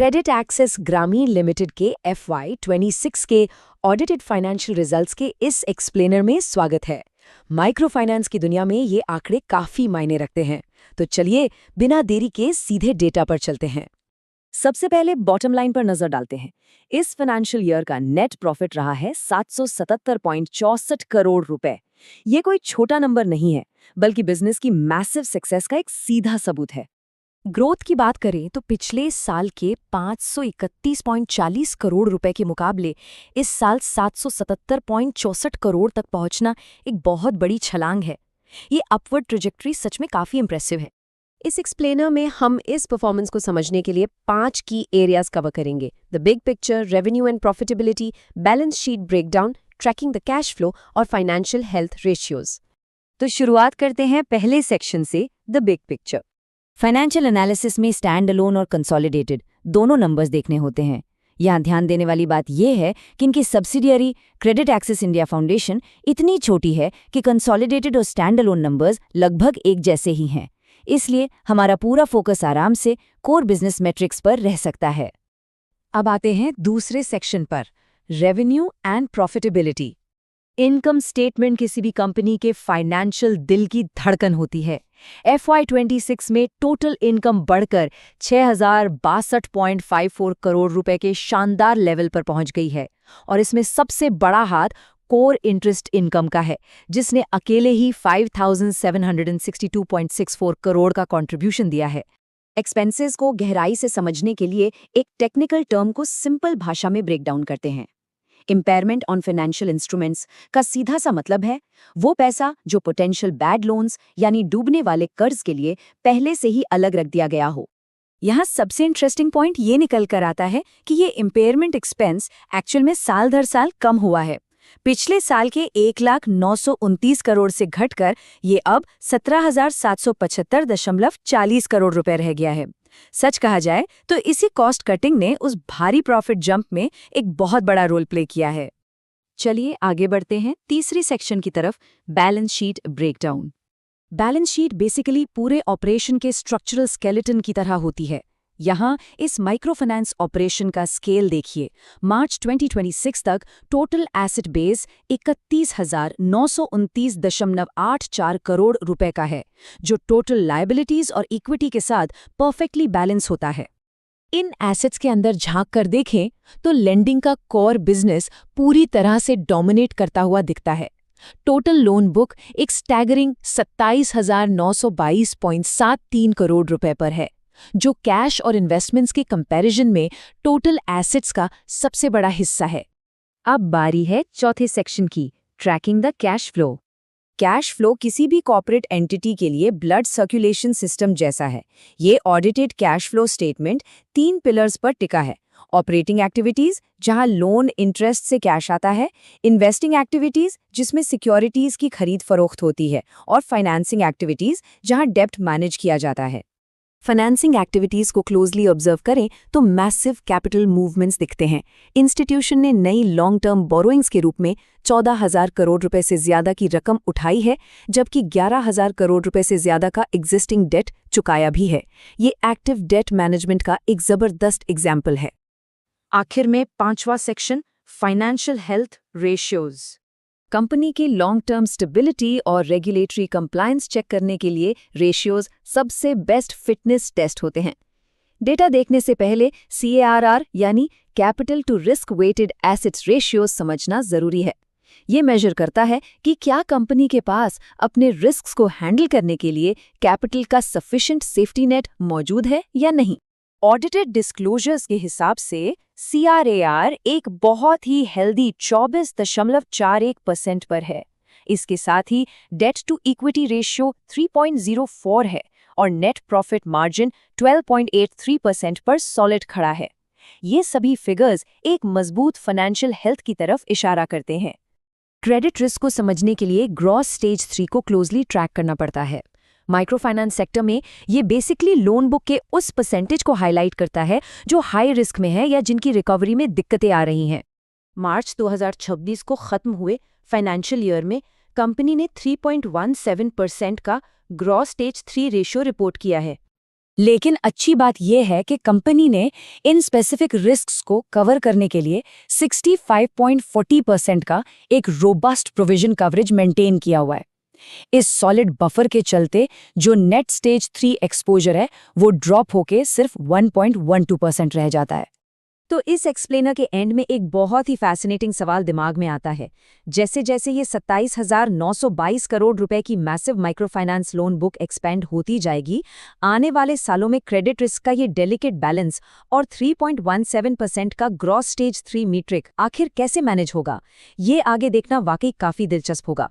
Credit access ग्रामीण limited के FY26 के ऑडिटेड फाइनेंशियल रिजल्ट्स के इस एक्सप्लेनर में स्वागत है। माइक्रो फाइनेंस की दुनिया में ये आंकड़े काफी मायने रखते हैं, तो चलिए बिना देरी के सीधे डेटा पर चलते हैं। सबसे पहले बॉटम लाइन पर नजर डालते हैं। इस फाइनेंशियल ईयर का नेट प्रॉफिट रहा है 777.64 करोड़ रुपए। ये कोई छोटा नंबर नहीं है, बल्कि बिजनेस की मैसिव सक्सेस का एक सीधा सबूत है। ग्रोथ की बात करें तो पिछले साल के 531.40 करोड़ रुपए के मुकाबले इस साल 777.64 करोड़ तक पहुंचना एक बहुत बड़ी छलांग है। ये अपवर्ड ट्रेजेक्टरी सच में काफी इंप्रेसिव है। इस एक्सप्लेनर में हम इस परफॉर्मेंस को समझने के लिए 5 की एरियाज कवर करेंगे: the big picture, revenue and profitability, balance sheet breakdown, tracking the cash flow और फाइनेंशियल हेल्थ रेशियोज। तो शुरुआत करते हैं पहले सेक्शन से, the big picture. Financial analysis में स्टैंड अलोन और कंसोलिडेटेड दोनों नंबर्स देखने होते हैं। यहाँ ध्यान देने वाली बात यह है कि इनकी subsidiary credit access India foundation इतनी छोटी है कि कंसोलिडेटेड और स्टैंड अलोन नंबर्स लगभग एक जैसे ही हैं। इसलिए हमारा पूरा फोकस आराम से कोर बिजनेस मेट्रिक्स पर रह सकता है। अब आते हैं दूसरे सेक्शन पर, revenue and profitability. Income statement किसी भी कंपनी के फाइनेंशियल दिल की धड़कन होती है। FY26 में टोटल इनकम बढ़कर 6062.54 करोड़ रुपए के शानदार लेवल पर पहुंच गई है, और इसमें सबसे बड़ा हाथ कोर इंटरेस्ट इनकम का है, जिसने अकेले ही 5762.64 करोड़ का कंट्रीब्यूशन दिया है। एक्सपेंसेस को गहराई से समझने के लिए एक टेक्निकल टर्म को सिंपल भाषा में ब्रेकडाउन करते हैं। इम्पेयरमेंट ऑन फाइनेंशियल इंस्ट्रूमेंट्स का सीधा सा मतलब है वो पैसा जो पोटेंशियल बैड लोन्स यानी डूबने वाले कर्ज के लिए पहले से ही अलग रख दिया गया हो। यहाँ सबसे इंटरेस्टिंग पॉइंट ये निकल कर आता है कि ये इम्पेयरमेंट एक्सपेंस एक्चुअल में साल दर साल कम हुआ है। पिछले साल के 1,09,29 करोड़ से घटकर ये अब 17,775.40 करोड़ रुपए रह गया है। सच कहा जाए तो इसी कॉस्ट कटिंग ने उस भारी प्रॉफिट जंप में एक बहुत बड़ा रोल प्ले किया है। चलिए आगे बढ़ते हैं तीसरी सेक्शन की तरफ, balance sheet breakdown. Balance sheet basically पूरे ऑपरेशन के स्ट्रक्चरल स्केलेटन की तरह होती है। यहाँ इस माइक्रो फाइनेंस ऑपरेशन का स्केल देखिए। मार्च 2026 तक टोटल एसेट बेस 31,929.84 करोड़ रुपए का है, जो टोटल लायबिलिटीज और इक्विटी के साथ परफेक्टली बैलेंस होता है। इन एसेट्स के अंदर झांक कर देखें तो लेंडिंग का कोर बिजनेस पूरी तरह से डोमिनेट करता हुआ दिखता है। टोटल लोन बुक एक स्टैगरिंग 27,922.73 करोड़ रुपए पर है, जो कैश और इन्वेस्टमेंट्स के कंपैरिजन में टोटल एसेट्स का सबसे बड़ा हिस्सा है। अब बारी है चौथे सेक्शन की, tracking the cash flow. Cash flow किसी भी कॉर्पोरेट एंटिटी के लिए ब्लड सर्कुलेशन सिस्टम जैसा है। ये audited cash flow statement 3 pillars पर टिका है: ऑपरेटिंग एक्टिविटीज, जहां लोन इंटरेस्ट से कैश आता है; इन्वेस्टिंग एक्टिविटीज, जिसमें सिक्योरिटीज की खरीद फरोख्त होती है; और फाइनेंसिंग एक्टिविटीज, जहां डेब्ट मैनेज किया जाता है। फाइनेंसिंग एक्टिविटीज को क्लोजली ऑब्जर्व करें तो मैसिव कैपिटल मूवमेंट्स दिखते हैं। इंस्टीट्यूशन ने नई लॉन्ग टर्म बोरोइंग्स के रूप में 14,000 करोड़ रुपए से ज्यादा की रकम उठाई है, जबकि 11,000 करोड़ रुपए से ज्यादा का एग्जिस्टिंग डेट चुकाया भी है। ये एक्टिव डेट मैनेजमेंट का एक जबरदस्त एग्जाम्पल है। आखिर में 5वां section, financial health ratios. Company की लॉन्ग टर्म स्टेबिलिटी और रेगुलेटरी कंप्लायंस चेक करने के लिए रेशियोज सबसे बेस्ट फिटनेस टेस्ट होते हैं। डेटा देखने से पहले CARR यानी capital to risk weighted assets ratios समझना जरूरी है। ये मेजर करता है कि क्या कंपनी के पास अपने रिस्क्स को हैंडल करने के लिए कैपिटल का सफिशिएंट सेफ्टी नेट मौजूद है या नहीं। ऑडिटेड डिस्क्लोजर्स के हिसाब से CRAR एक बहुत ही हेल्दी 24.41% पर है। इसके साथ ही डेट टू इक्विटी रेशियो 3.04 है और नेट प्रॉफिट मार्जिन 12.83% पर सॉलिड खड़ा है। ये सभी फिगर्स एक मजबूत फाइनेंशियल हेल्थ की तरफ इशारा करते हैं। क्रेडिट रिस्क को समझने के लिए ग्रॉस स्टेज 3 को क्लोजली ट्रैक करना पड़ता है। माइक्रो फाइनेंस सेक्टर में ये बेसिकली लोन बुक के उस परसेंटेज को हाईलाइट करता है जो हाई रिस्क में है या जिनकी रिकवरी में दिक्कतें आ रही हैं। मार्च 2026 को खत्म हुए फाइनेंशियल ईयर में कंपनी ने 3.17% का ग्रॉस स्टेज 3 रेशियो रिपोर्ट किया है। लेकिन अच्छी बात यह है कि कंपनी ने इन स्पेसिफिक रिस्क्स को कवर करने के लिए 65.40% का एक रोबस्ट प्रोविजन कवरेज मेंटेन किया हुआ है। इस सॉलिड बफर के चलते जो नेट स्टेज 3 एक्सपोजर है वो ड्रॉप होके सिर्फ 1.12% रह जाता है। तो इस एक्सप्लेनर के एंड में एक बहुत ही फैसिनेटिंग सवाल दिमाग में आता है। जैसे जैसे ये 27,922 करोड़ रुपए की massive micro finance loan book expand होती जाएगी, आने वाले सालों में क्रेडिट रिस्क का ये डेलिकेट बैलेंस और 3.17% का ग्रॉस स्टेज 3 मीट्रिक आखिर कैसे मैनेज होगा, ये आगे देखना वाकई काफी दिलचस्प होगा।